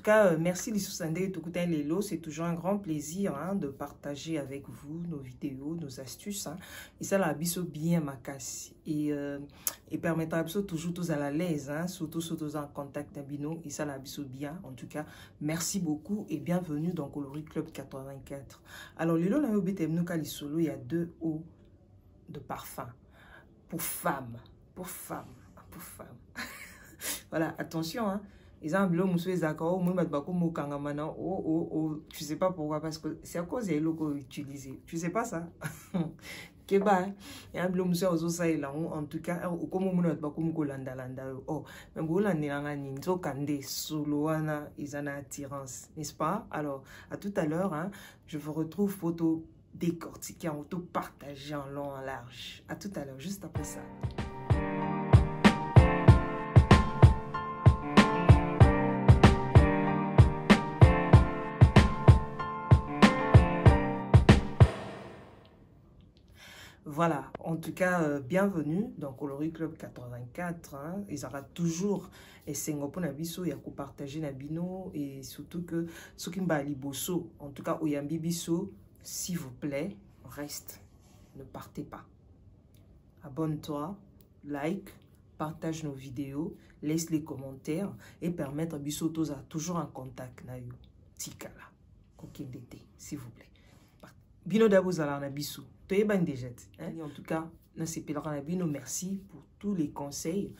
tout cas, merci Lissou Sandé et Tokutin Lelo. C'est toujours un grand plaisir hein, de partager avec vous nos vidéos, nos astuces. Hein. Et ça, la biso bien ma casse. Et permettra toujours tous à la l'aise, hein, surtout en contact d'Abino. Et ça, la biso bien. En tout cas, merci beaucoup et bienvenue dans Coloris Club 84. Alors, Lelo, il y a 2 eaux de parfum pour femmes. Pour femmes. Pour femmes. Voilà, attention, hein. Ils ont bleu, monsieur Zakao, moi, tu sais pas pourquoi, parce que c'est à cause des locaux utilisés. Tu sais pas ça? Keba, il y a un bleu, monsieur en tout cas, comme on a comme Golanda Landa, oh, mais Golanda Ninzo Kande, Soloana, ils ont attirance, n'est-ce pas? Alors, à tout à l'heure, hein, je vous retrouve photo décortiquée, en photo partagée en long, en large. À tout à l'heure, juste après ça. Voilà, en tout cas, bienvenue dans Coloris Club 84. Hein. Ils auront toujours et pour nabiso et à partager nabino et surtout que ce qui m'a liboso, en tout cas au yambi biso, s'il vous plaît, reste, ne partez pas. Abonne-toi, like, partage nos vidéos, laisse les commentaires et permettre à biso tous à toujours en contact na yo. Tikala, kokendete, s'il vous plaît. Bino d'abozala nabiso. En tout cas, merci pour tous les conseils.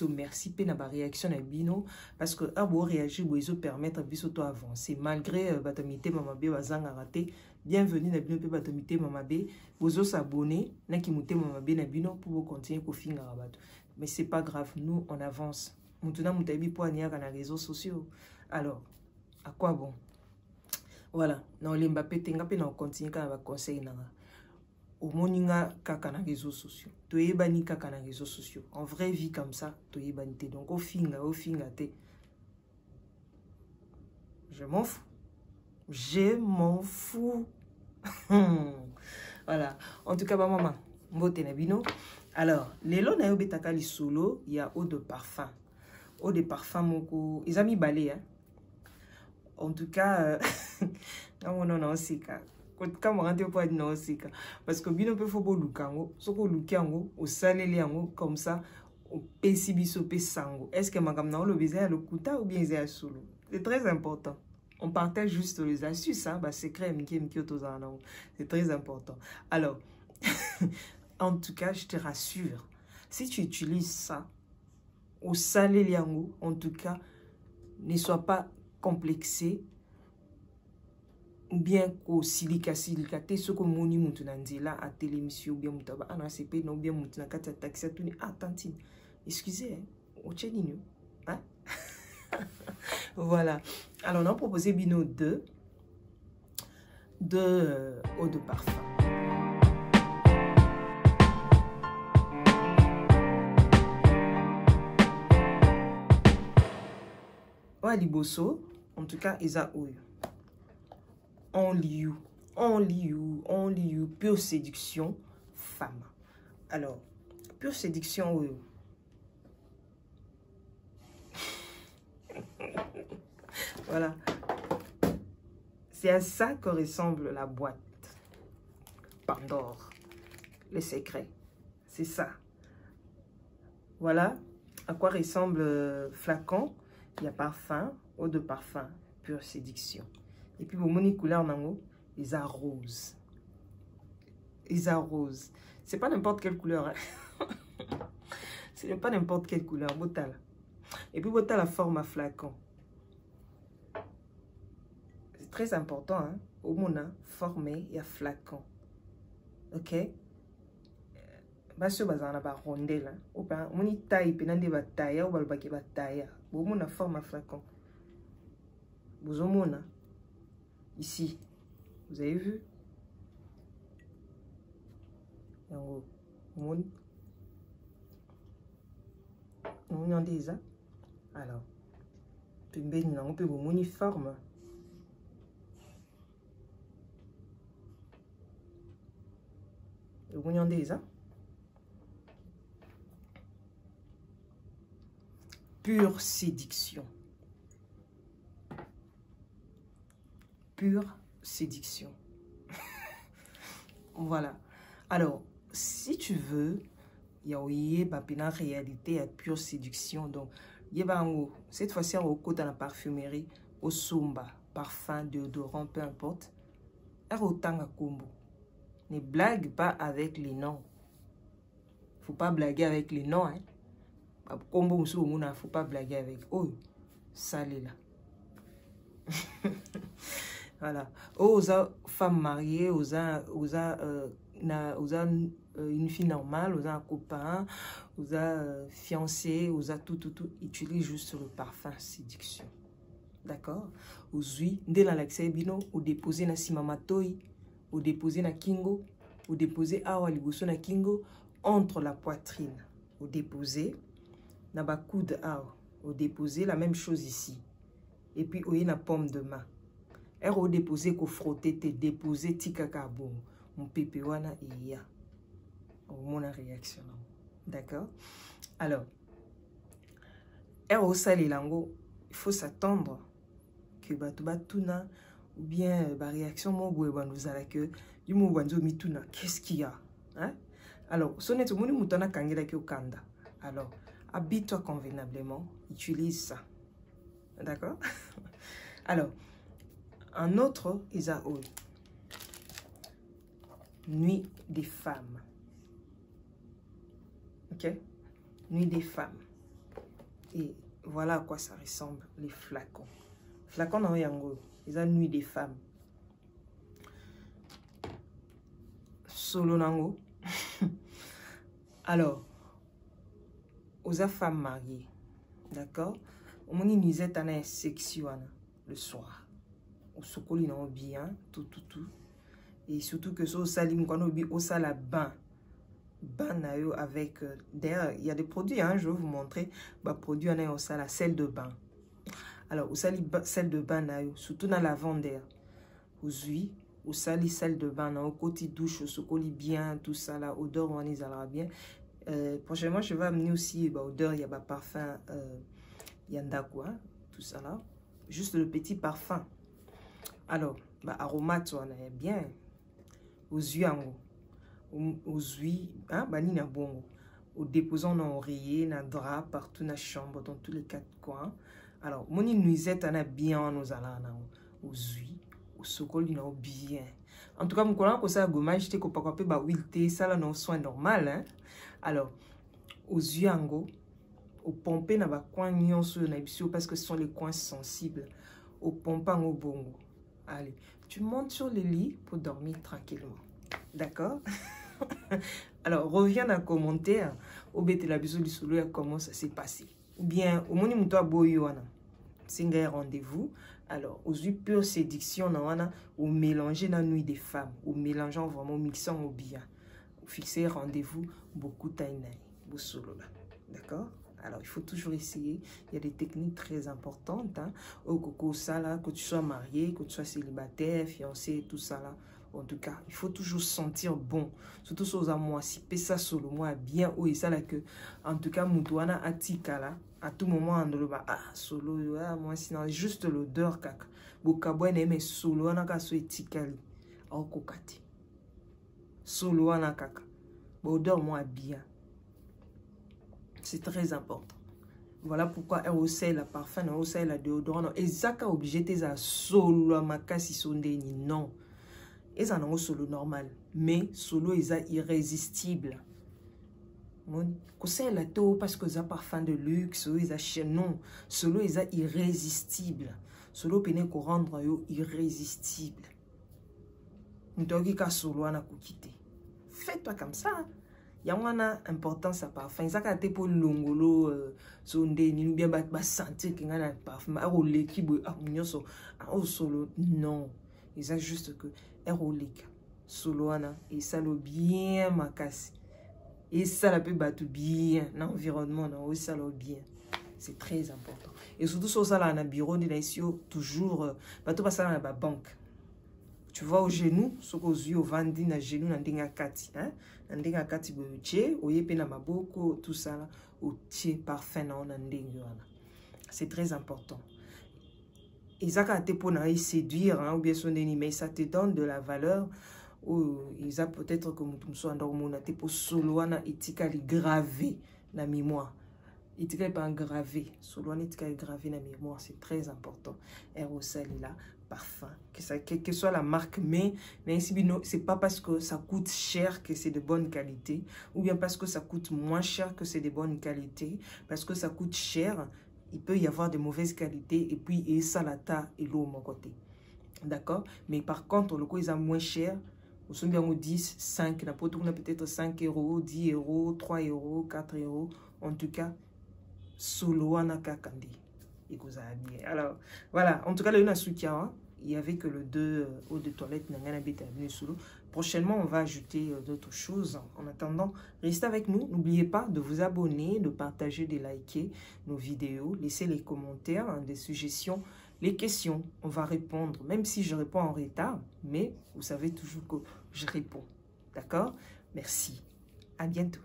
Merci pour la réaction à Bino parce que à réagir, vous permettre à avancer malgré batamité mamabe bazanga raté. Bienvenue à Bino pe batamité mamabe. Vous s'abonner na kimute mamabe na Bino pour vous continuer ko finga rabato. Mais c'est pas grave, nous on avance. Maintenant mutabi pour ania na réseaux sociaux. Alors, à quoi bon? Voilà, non les Mbappé tenga pe na continuer ka ba conseil na. Au moninga kaka na réseaux sociaux. To yebani kaka na réseaux sociaux. En vraie vie comme ça, to yebani te. Donc au finga te. Je m'en fous. Je m'en fous. Voilà. En tout cas, ma maman, mbote na bino. Alors, lelo na yo betaka li solo, il y a eau de parfum. Eau de parfum moko, ils ont mis balai hein. En tout cas, non, c'est ça. Parce que bino pe fobo lukango, soko lukango, au salé comme ça, au pesibiso pe sango. Est-ce que magam na le baiser à le kuta ou bien à solo? C'est très important. On partage juste les astuces, hein, bah secret c'est très important. Alors, en tout cas, je te rassure, si tu utilises ça, au salé liango, en tout cas, ne sois pas complexé. Ou bien qu'au silicaté ce que moni moutunanzila à télémission bien moutaba anacp non bien moutunakata taxi tout attentine excusez au tchénino hein. Voilà, alors on a proposé bino de eau de parfum. Ouais, liboso en tout cas ils a ouïe. Only you, pure séduction, femme. Alors, pure séduction, oui. Voilà. C'est à ça que ressemble la boîte. Pandore. Le secret. C'est ça. Voilà à quoi ressemble le flacon. Il y a parfum, eau de parfum, pure séduction. Et puis, mon couleur, ils arrosent. Ils arrosent. C'est pas n'importe quelle couleur. Hein? C'est pas n'importe quelle couleur. Botal. Et puis, botal la forme à flacon. C'est très important. Hein? Au mona, formé et à flacon. Ok? Basso bazana ba rondelle. Ou pas, on y taille, penande ba taille, ou balbaki ba taille. Au mona, forme à flacon. Vous au mona. Ici, vous avez vu? On en déjà. Alors, on peut vous uniforme. Vous en déjà. Pure séduction. pure séduction. Voilà. Alors, si tu veux, il y a une réalité à pure séduction. Donc, cette fois-ci, au côté de la parfumerie, au somba, parfum, déodorant, peu importe. Ne blague pas avec les noms. Faut pas blaguer avec les noms. Hein. Faut pas blaguer avec. Oh, ça là. Voilà. Aux femmes mariées, aux une fille normale, aux un copain, aux fiancé, aux tout, utilise juste le parfum séduction. D'accord? Aux huiles, dès l'accès bino, au déposer na simamatoi, au déposer na kingo, au déposer awa liboso na kingo, entre la poitrine, au déposer na ba coude awa, au déposer la même chose ici. Et puis au na paume de main. Au déposer ko frotter te déposer tikaka bon, mon pépé wana et ya. Mon réaction. D'accord? Alors, au sali lango, il faut s'attendre que batuna ou bien la réaction mon boue nous a que du mot wanzo mituna qu'est-ce qu'il y a hein. Alors sonnet au moni mutana kangela ki okanda. Alors habille-toi convenablement, utilise ça. D'accord? Alors un autre Isaoui, nuit des femmes. Ok? Nuit des femmes. Et voilà à quoi ça ressemble les flacons. Flacon dans yango, ils ont nuit des femmes. Solo nango. Alors, aux femmes mariées, d'accord? Au moins ils étaient en section le soir. Au sokoli non bien, tout. Et surtout que ça salim quand on au sala bain avec d'ailleurs il y a des produits hein, je vais vous montrer bah produit on a au sala sel de bain. Alors, au sali sel de bain, surtout dans la vendeur, aux huiles, au sali sel de bain, au côté douche, au socoli bien, tout ça là, odeur, on y allera bien. Prochainement, je vais amener aussi odeur, il y a pas parfum, yanda quoi, tout ça là, juste le petit parfum. Alors, aromate, on est bien, aux huiles, aux huiles, hein, ni na bon, au déposant dans oreiller, na drap, partout na chambre, dans tous les quatre coins. Alors, mon nuisette en a bien nous allons aux huiles, au socol il bien. En tout cas, mon collègue ça gommage j'étais qu'on pas peu huileté ça là non soin normal hein. Alors, aux huiles ango, au pomper na ba coin nion sur na bisio parce que ce sont les coins sensibles. Au pompant au bongo. Allez, tu montes sur le lit pour dormir tranquillement. D'accord? Alors, reviens dans le commentaire au bête la bisou du solo comment ça s'est passé. Ou bien au moni muto boyoana. C'est un rendez-vous. Alors, aux huiles pure séduction, au mélanger la nuit des femmes, au mélangeant vraiment, mixant au bien. Fixer rendez-vous, beaucoup de temps. D'accord? Alors, il faut toujours essayer. Il y a des techniques très importantes. Hein. Au coco, ça là, que tu sois marié, que tu sois célibataire, fiancé, tout ça là. En tout cas, il faut toujours sentir bon. Surtout sur à moi, si ça solo moi bien ou et ça là que en tout cas moutouana atika là à tout moment on le ah solo moi sinon juste l'odeur kaka. Bokabo mais solo ana ka so etikali au kokati. Solo ana kaka. Odeur moi bien. C'est très important. Voilà pourquoi on sait la parfum, on sait la déodorant. Et ça qu'a obligé tes à solo makasi sondeni non. Et ça n'a solo normal, mais solo est irrésistible. C'est la taux parce que ça parfum de luxe, non, solo est irrésistible. Solo peut qu'on rendre irrésistible. Nous devons solo na quitter. Fais-toi comme ça. Il y a une importance à parfum. Ça a été pour l'ongolo, sonde, ni bien sentir qu'il y a un parfum. Ah, l'équipe, solo, non. Ils ont juste que aérolique soloana et ça le bien makasi et ça la peut battre bien l'environnement non ça le bien c'est très important et surtout sur ça là na bureau de l'ICO toujours bateau pas ça dans la banque tu vois au genou ce qu'aux yeux vandi na genou na ndinga kati hein na ndinga kati boche oyepe na maboko tout ça là au tie parfum na ndinga c'est très important. ils ont été pour séduire, hein, ou bien son ennemi, mais ça te donne de la valeur. Ou ils ont peut-être comme tu me sois endormi, pour solo, etika gravé la mémoire. Etika pas gravé, solo, etika gravé la mémoire, c'est très important. Aérosol est là, parfum, quelle que soit la marque, mais c'est pas parce que ça coûte cher que c'est de bonne qualité, ou bien parce que ça coûte moins cher que c'est de bonne qualité, parce que ça coûte cher, il peut y avoir de mauvaises qualités, et puis et salata et l'eau mon côté. D'accord? Mais par contre, le coup, ils ont moins cher. Nous sommes bien au 10, 5, peut-être 5 euros, 10 euros, 3 euros, 4 euros. En tout cas, solo anakakandi. Alors, voilà. En tout cas, le une soutien, il n'y avait que le 2 eau de toilette. Prochainement, on va ajouter d'autres choses. En attendant, restez avec nous. N'oubliez pas de vous abonner, de partager, de liker nos vidéos. Laissez les commentaires, hein, des suggestions. Les questions, on va répondre, même si je réponds en retard, mais vous savez toujours que je réponds. D'accord? Merci. À bientôt.